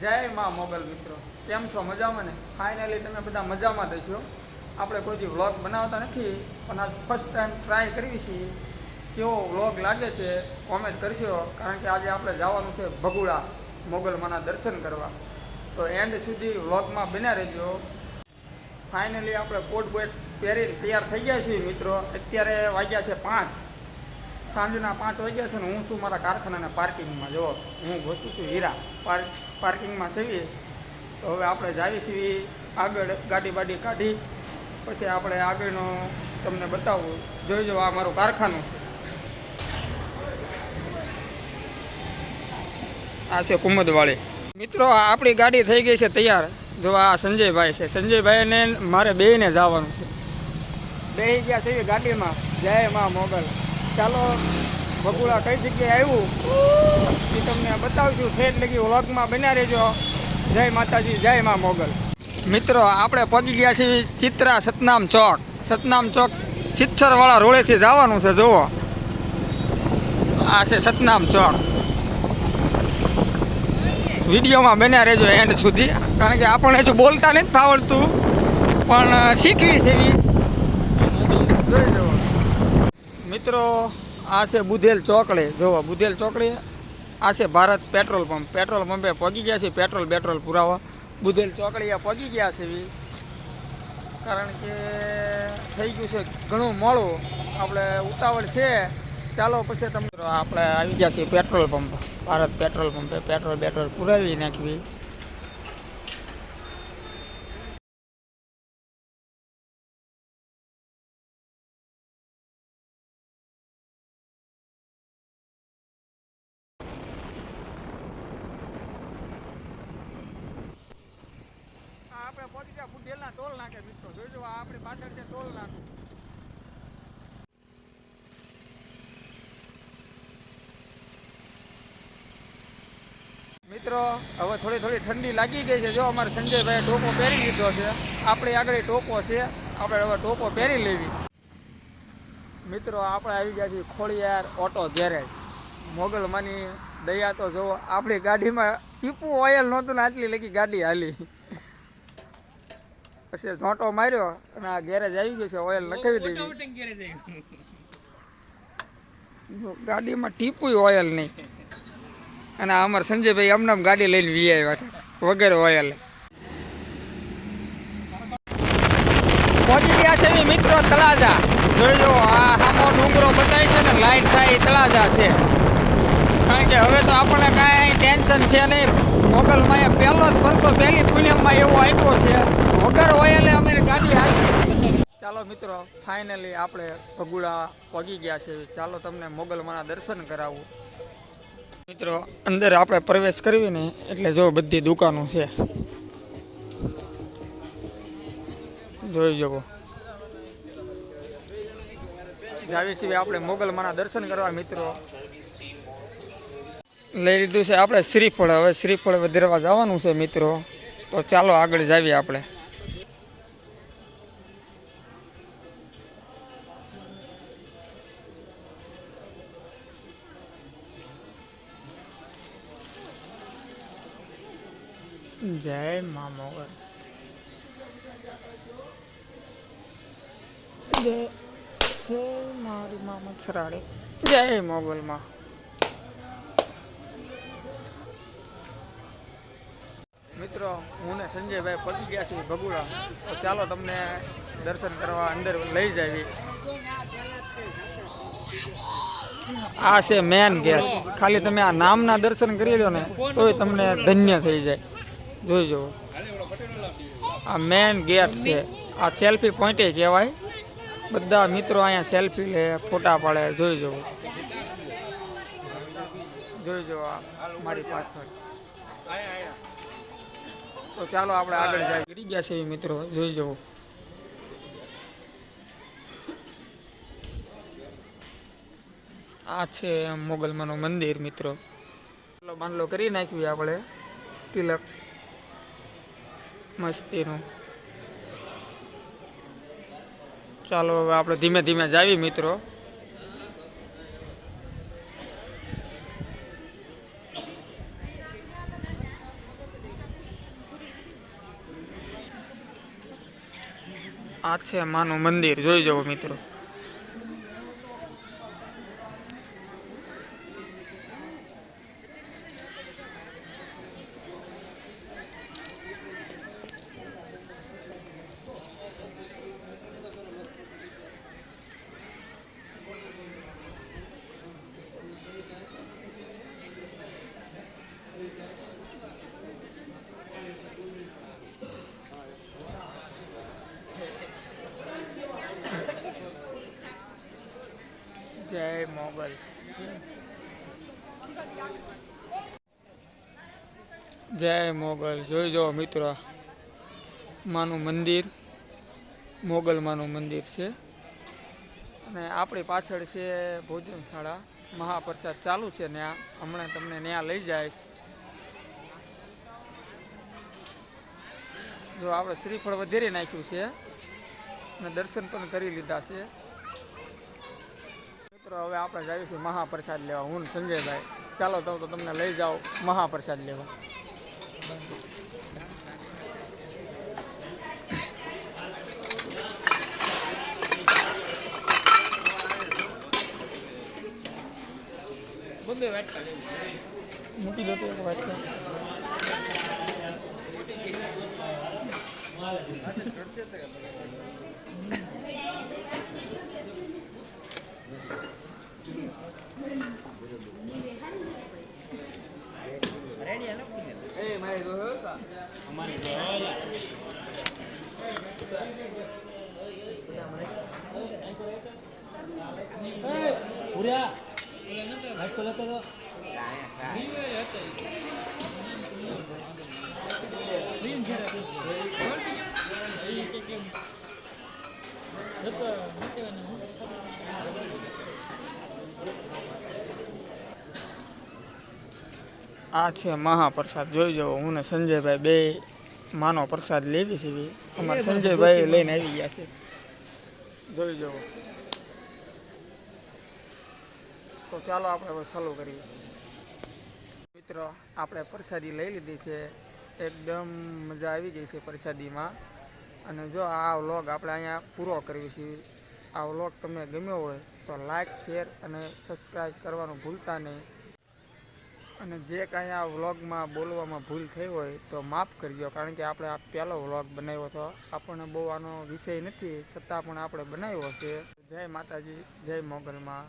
જય માં મોગલ મિત્રો, કેમ છો? મજામાં ને? ફાઇનલી તમે બધા મજામાં થશો. આપણે કોઈ વ્લોગ બનાવતા નથી, પણ આજ ફર્સ્ટ ટાઈમ ટ્રાય કરવી છીએ. કેવો વ્લોગ લાગે છે કોમેન્ટ કરજો, કારણ કે આજે આપણે જવાનું છે ભગુડા મોગલમાના દર્શન કરવા. તો એન્ડ સુધી વ્લોગમાં બન્યા રહેજો. ફાઇનલી આપણે કોટ બોટ પહેરીને તૈયાર થઈ ગયા છીએ મિત્રો. અત્યારે વાગ્યા છે 5, સાંજના 5 વાગ્યા છે ને હું છું મારા કારખાનાના પાર્કિંગમાં. જો હું ઘૂસું છું હીરા પાર્કિંગમાં છીએ. તો હવે આપણે જાવી છીએ આગળ, ગાડી બાડી કાઢી પછી આપણે આગળનો તમને બતાવું. જોઈજો, આ મારું કારખાનું છે. આ છે કુમદવાળી. મિત્રો આપણી ગાડી થઈ ગઈ છે તૈયાર. જો આ સંજયભાઈ છે, સંજયભાઈને મારે બેયને જવાનું છે. બેસી ગયા છે ગાડીમાં. જય માં મોગલ. ચાલો ભગુડા કઈ જગ્યાએ આવ્યું એ તમને બતાવશું. ઠેઠ લગી વ્લોગમાં બન્યા રહેજો. જય માતાજી, જય માં મોગલ. મિત્રો આપણે પહોંચી ગયા છીએ ચિત્રા સતનામ ચોક. સતનામ ચોક સિત્સરવાળા રોડેથી જવાનું છે. જુઓ, આ છે સતનામ ચોક. વિડીયોમાં બન્યા રહેજો એન્ડ સુધી, કારણ કે આપણને હજુ બોલતા નથી ફાવડતું, પણ શીખવી છે એવી. જોઈ જુઓ મિત્રો, આ છે બુધેલ ચોકડી. જુઓ બુધેલ ચોકડી. આ છે ભારત પેટ્રોલ પંપ. પેટ્રોલ પંપે પહોંચી ગયા છે પેટ્રોલ પુરાવા. બુધેલ ચોકડીએ પહોંચી ગયા છે એવી, કારણ કે થઈ ગયું છે ઘણું મોડું. આપણે ઉતાવળ છે. ચાલો પછી તમને આપણે આવી ગયા છીએ પેટ્રોલ પંપ, ભારત પેટ્રોલ પંપે. પેટ્રોલ પુરાવી નાખવી. આપણે પહોંચી ગયા બુધેલના ટોલ નાકે મિત્રો. જોઈજો, આ આપણી પાછળ છે ટોલ નાકું. મિત્રો હવે થોડી ઠંડી લાગી ગઈ છે. જો અમારે સંજયભાઈ ટોપો પહેરી લીધો છે. આપણી આગળ ટોપો છે, આપણે હવે ટોપો પહેરી લેવી. મિત્રો આપણે આવી ગયા છીએ ખોડિયાર ઓટો ગેરેજ. મોગલમાની દયા તો જુઓ, આપણી ગાડીમાં ટીપું ઓઇલ નહોતું ને આટલી લગી ગાડી હાલી. પછી ઝોંટો માર્યો અને આ ગેરેજ આવી ગયું છે. ઓઇલ નખાવી દેવી. ગાડીમાં ટીપું ઓઇલ નહીં. અને અમારે સંજયભાઈ અમને ગાડી લઈને વી આવ્યા છે વગર ઓઇલ. પહોંચી ગયા છે મિત્રો તળાજા. જોઈજો, આ સામો ડુંગરો બતાય છે ને લાઈટ થાય તળાજા છે. કારણ કે હવે તો આપણને કાંઈ ટેન્શન છે નહીં. મોગલમાં પહેલો જ વર્ષો પહેલી પૂનમમાં એવો આપ્યો છે, વગર ઓઇલે અમે ગાડી હાલી. ચાલો મિત્રો, ફાઇનલી આપણે ભગુડા પહોંચી ગયા છે. ચાલો તમને મોગલમાના દર્શન કરાવું. મિત્રો અંદર આપણે પ્રવેશ કરવી ને એટલે જો બધી દુકાનો છે. જોઈ જવો. જાવી છીએ આપણે મોગલમાના દર્શન કરવા. મિત્રો લઈ લીધું છે આપણે શ્રીફળ. હવે શ્રીફળ વધારવા જવાનું છે મિત્રો. તો ચાલો આગળ જાવીએ આપણે. જય મા મોગલ. જય મારી મા મચ્છરાડી. જય મોગલમાં. મિત્રો હું ને સંજયભાઈ પહોંચી ગયા છીએ ભગુડા. તો ચાલો તમને દર્શન કરવા અંદર લઈ જાવી. આ છે મેન ગેટ. ખાલી તમે આ નામના દર્શન કરી લો ને તોય તમને ધન્ય થઈ જાય. જોઈ જુઓ, આ મેન ગેટ છે. આ સેલ્ફી પોઈન્ટ કહેવાય. બધા મિત્રો અહીંયા સેલ્ફી લે, ફોટા પાડે. જોઈ જુઓ, જોઈ જુઓ આ મારી પાછળ. તો ચાલો આપણે આગળ જાય. ગરી ગયા છે મિત્રો. જોઈ જુઓ, આ છે મોગલમાનું મંદિર મિત્રો. બાંધલો કરી નાખ્યું આપણે તિલક મસ્તીનું. ચાલો હવે આપણે ધીમે ધીમે જાવી મિત્રો. આ છે માનું મંદિર, જોઈ જવો મિત્રો. જય મોગલ. જય મોગલ, જોઈ જાઓ મિત્રો, માનું મંદિર, મોગલ માનું મંદિર છે. અને આપણી પાછળ છે ભોજનશાળા, મહાપ્રસાદ ચાલુ છે ત્યાં. હમણાં તમને ત્યાં લઈ જઈશ. જો આપણે શ્રીફળ વધેરી નાખ્યું છે અને દર્શન પણ કરી લીધા છે મિત્રો. હવે આપણે જઈએ છીએ મહાપ્રસાદ લેવા, હું સંજયભાઈ. ચાલો તો તમને લઈ જાઓ મહાપ્રસાદ લેવા. મૂકી દો તો એક વાત છે. આ છે મહાપ્રસાદ, જોઈ જાઓ. હું ને સંજયભાઈ બે માનો પ્રસાદ લેવી છે. અમારા સંજયભાઈ લઈને આવી ગયા છે, જોઈ જાઓ. તો ચાલો આપણે હવે ચાલુ કરીએ. મિત્રો, આપણે પ્રસાદી લઈ લીધી છે, એકદમ મજા આવી ગઈ છે પ્રસાદીમાં. અને જો આ વ્લોગ આપણે અહીંયા પૂરો કરીએ છીએ. આ વ્લોગ તમને ગમ્યો હોય તો લાઈક, શેર અને સબસ્ક્રાઈબ કરવાનું ભૂલતા નહીં. અને જે કાંઈ આ વ્લોગમાં બોલવામાં ભૂલ થઈ હોય તો માફ કરજો, કારણ કે આપણે આ પહેલો વ્લોગ બનાવ્યો હતો. આપણને બહુ આનો વિષય નથી, છતાં પણ આપણે બનાવ્યો છે. જય માતાજી, જય મોગલમાં.